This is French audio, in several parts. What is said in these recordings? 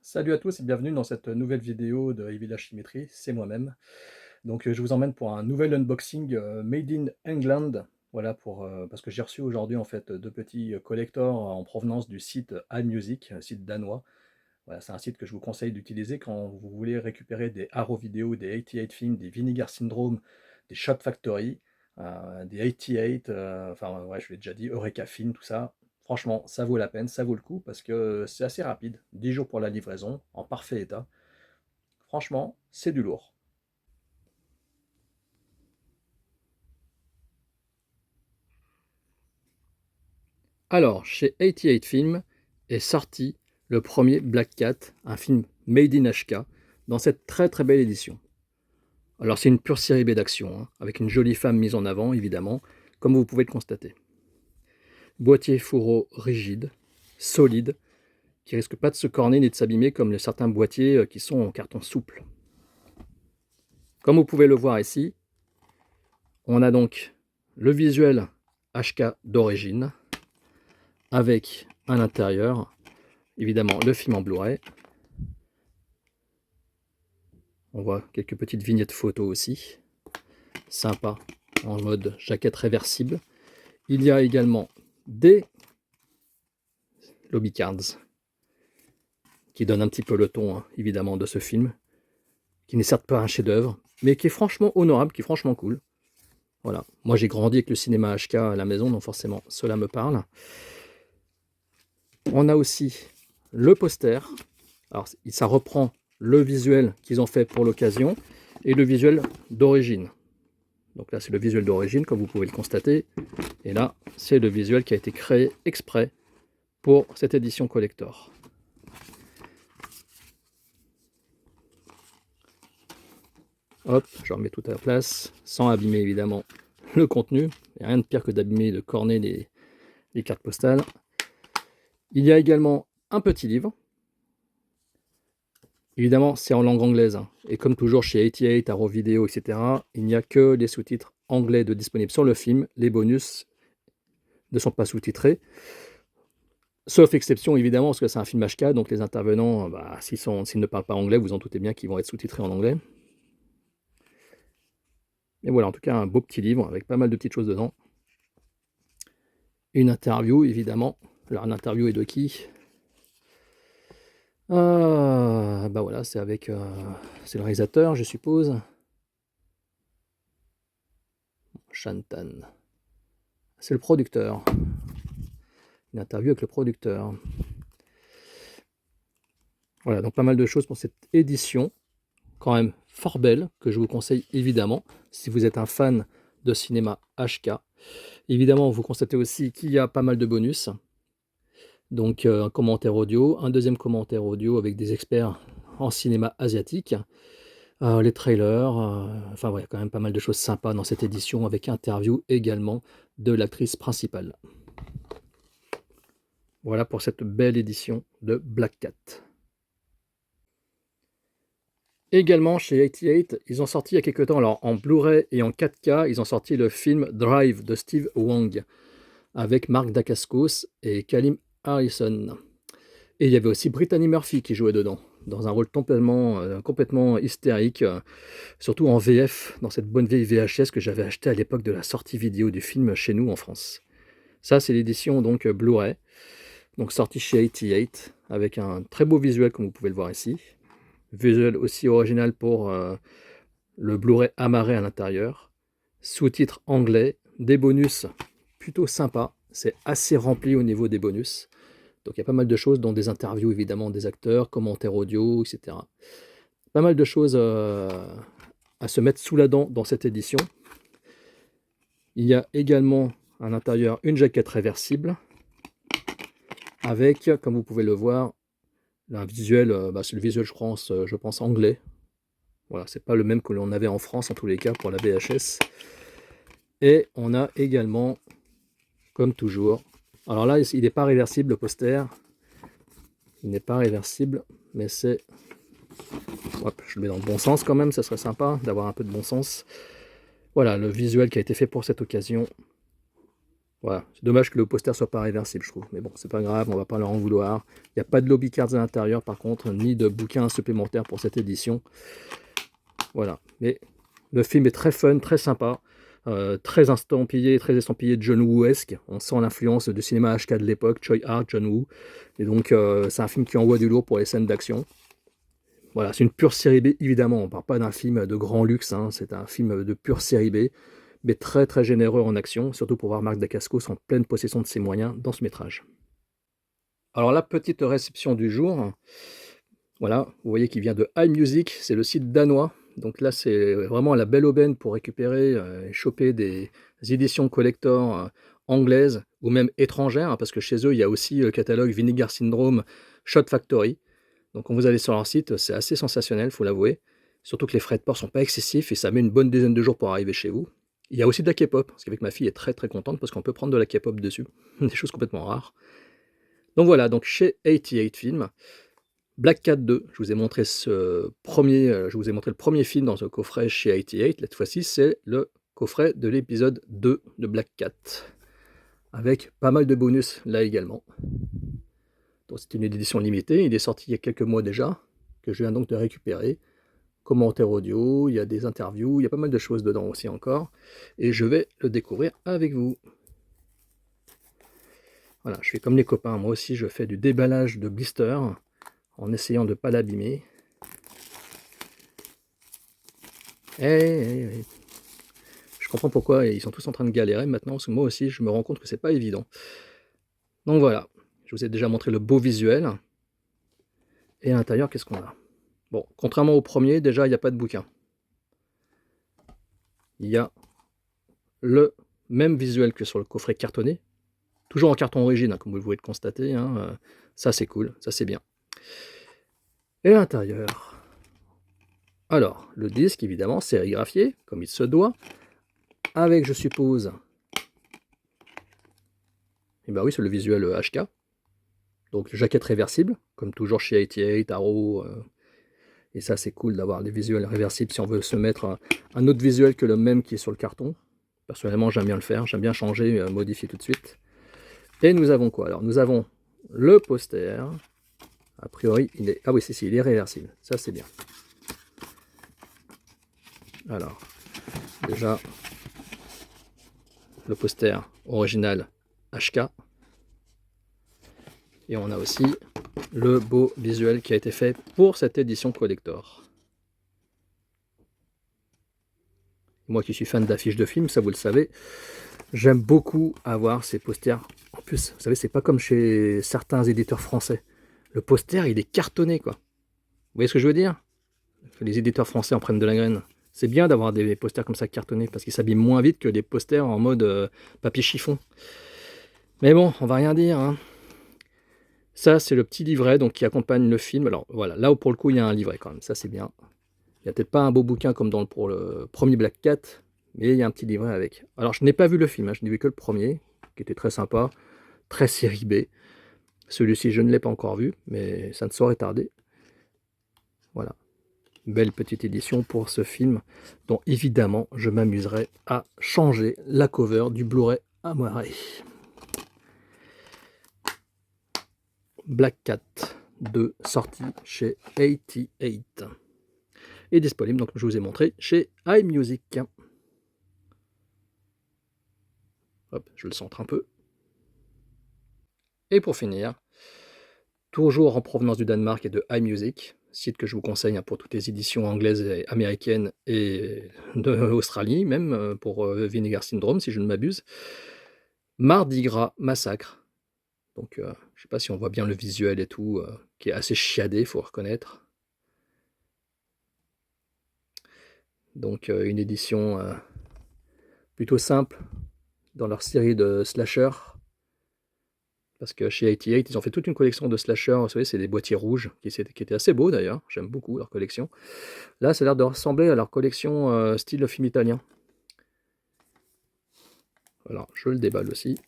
Salut à tous et bienvenue dans cette nouvelle vidéo de Heavy Chimétrie, c'est moi-même. Donc je vous emmène pour un nouvel unboxing Made in England. Voilà parce que j'ai reçu aujourd'hui en fait deux petits collectors en provenance du site iMusic, un site danois. Voilà, c'est un site que je vous conseille d'utiliser quand vous voulez récupérer des Arrow Video, des 88 Films, des Vinegar Syndrome, des Shot Factory, des 88, enfin ouais, je l'ai déjà dit, Eureka Film, tout ça. Franchement, ça vaut la peine, ça vaut le coup parce que c'est assez rapide. 10 jours pour la livraison, en parfait état. Franchement, c'est du lourd. Alors, chez 88 Films est sorti le premier Black Cat, un film made in HK, dans cette très très belle édition. Alors c'est une pure série B d'action, hein, avec une jolie femme mise en avant, évidemment, comme vous pouvez le constater. Boîtier fourreau rigide, solide, qui risque pas de se corner ni de s'abîmer comme certains boîtiers qui sont en carton souple. Comme vous pouvez le voir ici, on a donc le visuel HK d'origine, avec à l'intérieur, évidemment, le film en Blu-ray. On voit quelques petites vignettes photos aussi, sympa, en mode jaquette réversible. Il y a également des lobby cards qui donnent un petit peu le ton, hein, évidemment, de ce film, qui n'est certes pas un chef-d'œuvre, mais qui est franchement honorable, qui est franchement cool. Voilà. Moi, j'ai grandi avec le cinéma HK à la maison, donc forcément, cela me parle. On a aussi le poster. Alors, ça reprend le visuel qu'ils ont fait pour l'occasion et le visuel d'origine. Donc là, c'est le visuel d'origine, comme vous pouvez le constater. Et là, c'est le visuel qui a été créé exprès pour cette édition collector. Hop, je remets tout à la place, sans abîmer évidemment le contenu. Il n'y a rien de pire que d'abîmer, de corner les cartes postales. Il y a également un petit livre. Évidemment, c'est en langue anglaise, hein. Et comme toujours chez 88, Arrow Video, etc., il n'y a que les sous-titres anglais de disponibles sur le film. Les bonus ne sont pas sous-titrés. Sauf exception, évidemment, parce que c'est un film HK, donc les intervenants, s'ils ne parlent pas anglais, vous en doutez bien qu'ils vont être sous-titrés en anglais. Et voilà, en tout cas, un beau petit livre avec pas mal de petites choses dedans. Une interview, évidemment. Alors, une interview est de qui? Bah voilà, c'est avec... c'est le réalisateur, je suppose. Shantan. C'est le producteur. Une interview avec le producteur. Voilà, donc pas mal de choses pour cette édition. Quand même fort belle, que je vous conseille évidemment, si vous êtes un fan de cinéma HK. Évidemment, vous constatez aussi qu'il y a pas mal de bonus. Donc un commentaire audio, un deuxième commentaire audio avec des experts en cinéma asiatique, les trailers, enfin ouais, quand même pas mal de choses sympas dans cette édition, avec interview également de l'actrice principale. Voilà pour cette belle édition de Black Cat. Également chez 88, ils ont sorti il y a quelques temps, alors en Blu-ray et en 4K, ils ont sorti le film Drive de Steve Wang avec Mark Dacascos et Kalim Harrison. Et il y avait aussi Brittany Murphy qui jouait dedans, dans un rôle complètement hystérique, surtout en VF, dans cette bonne vieille VHS que j'avais achetée à l'époque de la sortie vidéo du film chez nous en France. Ça, c'est l'édition donc Blu-ray, donc sortie chez 88, avec un très beau visuel comme vous pouvez le voir ici. Visuel aussi original pour le Blu-ray amarré à l'intérieur. Sous-titres anglais, des bonus plutôt sympas, c'est assez rempli au niveau des bonus. Donc il y a pas mal de choses, dont des interviews évidemment des acteurs, commentaires audio, etc. Pas mal de choses à se mettre sous la dent dans cette édition. Il y a également à l'intérieur une jaquette réversible avec, comme vous pouvez le voir, un visuel, c'est le visuel je pense anglais. Voilà, c'est pas le même que l'on avait en France en tous les cas pour la VHS. Et on a également, comme toujours, alors là il n'est pas réversible le poster, il n'est pas réversible, mais c'est... Hop, je le mets dans le bon sens quand même, ça serait sympa d'avoir un peu de bon sens. Voilà, le visuel qui a été fait pour cette occasion. Voilà, c'est dommage que le poster soit pas réversible, je trouve. Mais bon, c'est pas grave, on va pas leur en vouloir. Il n'y a pas de lobby cards à l'intérieur, par contre, ni de bouquins supplémentaires pour cette édition. Voilà, mais le film est très fun, très sympa, très estampillé John Woo-esque. On sent l'influence du cinéma HK de l'époque, Choi Hart, John Woo. Et donc, c'est un film qui envoie du lourd pour les scènes d'action. Voilà, c'est une pure série B, évidemment. On ne parle pas d'un film de grand luxe, hein, c'est un film de pure série B, mais très très généreux en action, surtout pour voir Marc Dacascos en pleine possession de ses moyens dans ce métrage. Alors, la petite réception du jour, voilà, vous voyez qu'il vient de iMusic, c'est le site danois. Donc là, c'est vraiment la belle aubaine pour récupérer et choper des éditions collector anglaises ou même étrangères, hein, parce que chez eux, il y a aussi le catalogue Vinegar Syndrome Shot Factory. Donc quand vous allez sur leur site, c'est assez sensationnel, faut l'avouer. Surtout que les frais de port sont pas excessifs et ça met une bonne dizaine de jours pour arriver chez vous. Il y a aussi de la K-pop, ce qui fait que ma fille est très très contente parce qu'on peut prendre de la K-pop dessus, des choses complètement rares. Donc voilà, donc chez 88 Films, Black Cat 2, je vous ai montré le premier film dans ce coffret chez 88. Cette fois-ci, c'est le coffret de l'épisode 2 de Black Cat, avec pas mal de bonus là également. Donc c'est une édition limitée, il est sorti il y a quelques mois déjà, que je viens donc de récupérer. Commentaires audio, il y a des interviews, il y a pas mal de choses dedans aussi encore, et je vais le découvrir avec vous. Voilà, je fais comme les copains, moi aussi je fais du déballage de blister, en essayant de ne pas l'abîmer. Je comprends pourquoi ils sont tous en train de galérer maintenant, parce que moi aussi je me rends compte que c'est pas évident. Donc voilà, je vous ai déjà montré le beau visuel. Et à l'intérieur, qu'est-ce qu'on a? Bon, contrairement au premier, déjà il n'y a pas de bouquin. Il y a le même visuel que sur le coffret cartonné, toujours en carton origine, hein, comme vous pouvez le constater, hein. Ça c'est cool, ça c'est bien. Et à l'intérieur, alors le disque évidemment sérigraphié, comme il se doit, avec je suppose, et ben oui c'est le visuel HK, donc jaquette réversible, comme toujours chez 88, Arrow, et ça c'est cool d'avoir des visuels réversibles si on veut se mettre un autre visuel que le même qui est sur le carton. Personnellement j'aime bien le faire, j'aime bien changer, modifier tout de suite. Et nous avons quoi? Alors nous avons le poster, a priori il est... Ah oui si, il est réversible, ça c'est bien. Alors, déjà, le poster original HK. Et on a aussi le beau visuel qui a été fait pour cette édition collector. Moi qui suis fan d'affiches de films, ça vous le savez, j'aime beaucoup avoir ces posters. En plus, vous savez, c'est pas comme chez certains éditeurs français. Le poster, il est cartonné, quoi. Vous voyez ce que je veux dire? Les éditeurs français en prennent de la graine. C'est bien d'avoir des posters comme ça cartonnés, parce qu'ils s'abîment moins vite que des posters en mode papier chiffon. Mais bon, on va rien dire, hein. Ça, c'est le petit livret donc, qui accompagne le film. Alors voilà, là où pour le coup, il y a un livret quand même, ça c'est bien. Il n'y a peut-être pas un beau bouquin comme pour le premier Black Cat, mais il y a un petit livret avec. Alors je n'ai pas vu le film, hein, je n'ai vu que le premier, qui était très sympa, très série B. Celui-ci, je ne l'ai pas encore vu, mais ça ne saurait tarder. Voilà, belle petite édition pour ce film, dont évidemment, je m'amuserai à changer la cover du Blu-ray à moiré. Black Cat 2, sorti chez 88. Et disponible, donc je vous ai montré, chez iMusic. Hop, je le centre un peu. Et pour finir, toujours en provenance du Danemark et de iMusic, site que je vous conseille pour toutes les éditions anglaises et américaines et d'Australie, même pour Vinegar Syndrome, si je ne m'abuse. Mardi Gras Massacre. Donc, je ne sais pas si on voit bien le visuel et tout, qui est assez chiadé, il faut reconnaître. Donc, une édition plutôt simple dans leur série de slasher. Parce que chez 88, ils ont fait toute une collection de slashers, vous savez, c'est des boîtiers rouges, qui étaient assez beaux d'ailleurs, j'aime beaucoup leur collection. Là, ça a l'air de ressembler à leur collection style film italien. Alors, je le déballe aussi,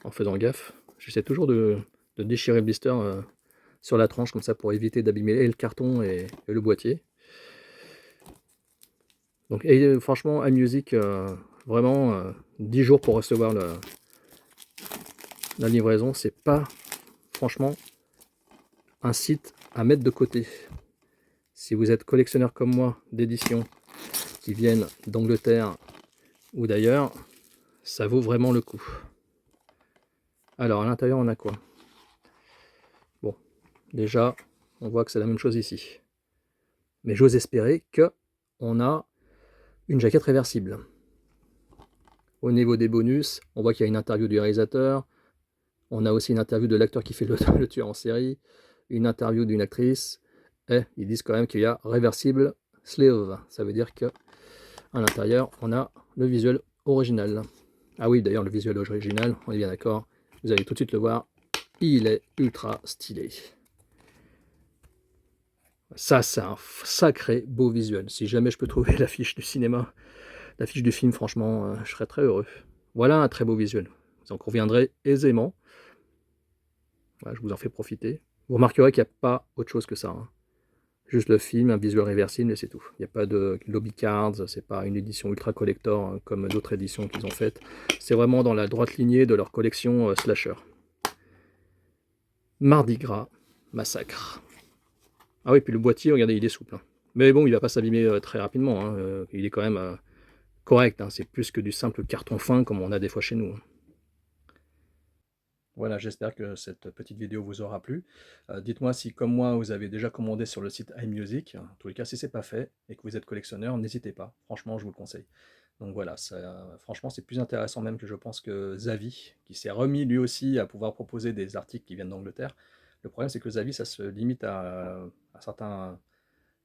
en faisant gaffe. J'essaie toujours de déchirer le blister sur la tranche, comme ça, pour éviter d'abîmer le carton et le boîtier. Donc, franchement, iMusic, vraiment, 10 jours pour recevoir la livraison, c'est pas franchement un site à mettre de côté. Si vous êtes collectionneur comme moi d'éditions qui viennent d'Angleterre ou d'ailleurs, ça vaut vraiment le coup. Alors à l'intérieur on a quoi? Bon, déjà on voit que c'est la même chose ici. Mais j'ose espérer que on a une jaquette réversible. Au niveau des bonus, on voit qu'il y a une interview du réalisateur, on a aussi une interview de l'acteur qui fait le tueur en série, une interview d'une actrice, et ils disent quand même qu'il y a Reversible Sleeve. Ça veut dire que à l'intérieur, on a le visuel original. Ah oui, d'ailleurs, le visuel original, on est bien d'accord, vous allez tout de suite le voir, il est ultra stylé. Ça, c'est un sacré beau visuel. Si jamais je peux trouver l'affiche du cinéma, l'affiche du film, franchement, je serais très heureux. Voilà un très beau visuel. Vous en conviendrez aisément. Voilà, je vous en fais profiter. Vous remarquerez qu'il n'y a pas autre chose que ça, hein. Juste le film, un visuel réversible et c'est tout. Il n'y a pas de lobby cards, c'est pas une édition ultra collector hein, comme d'autres éditions qu'ils ont faites. C'est vraiment dans la droite lignée de leur collection slasher. Mardi Gras Massacre. Ah oui, puis le boîtier, regardez, il est souple, hein. Mais bon, il va pas s'abîmer très rapidement, hein. Il est quand même correct, hein. C'est plus que du simple carton fin comme on a des fois chez nous, hein. Voilà, j'espère que cette petite vidéo vous aura plu. Dites-moi si, comme moi, vous avez déjà commandé sur le site iMusic. En tous les cas, si ce n'est pas fait et que vous êtes collectionneur, n'hésitez pas. Franchement, je vous le conseille. Donc voilà, franchement, c'est plus intéressant même que je pense que Zavi, qui s'est remis lui aussi à pouvoir proposer des articles qui viennent d'Angleterre. Le problème, c'est que Zavi, ça se limite à certains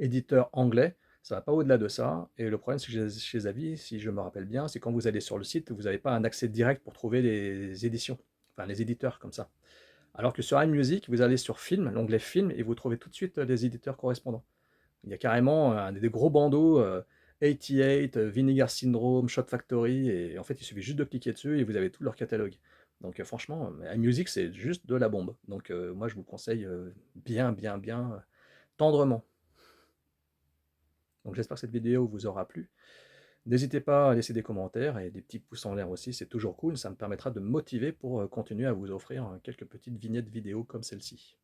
éditeurs anglais. Ça va pas au-delà de ça. Et le problème, c'est que chez Zavi, si je me rappelle bien, c'est quand vous allez sur le site, vous n'avez pas un accès direct pour trouver les éditions, enfin les éditeurs comme ça. Alors que sur iMusic, vous allez sur Film, l'onglet Film, et vous trouvez tout de suite les éditeurs correspondants. Il y a carrément des gros bandeaux 88, Vinegar Syndrome, Shot Factory, et en fait, il suffit juste de cliquer dessus et vous avez tout leur catalogue. Donc franchement, iMusic, c'est juste de la bombe. Donc moi, je vous le conseille bien tendrement. Donc j'espère que cette vidéo vous aura plu. N'hésitez pas à laisser des commentaires et des petits pouces en l'air aussi, c'est toujours cool, ça me permettra de me motiver pour continuer à vous offrir quelques petites vignettes vidéo comme celle-ci.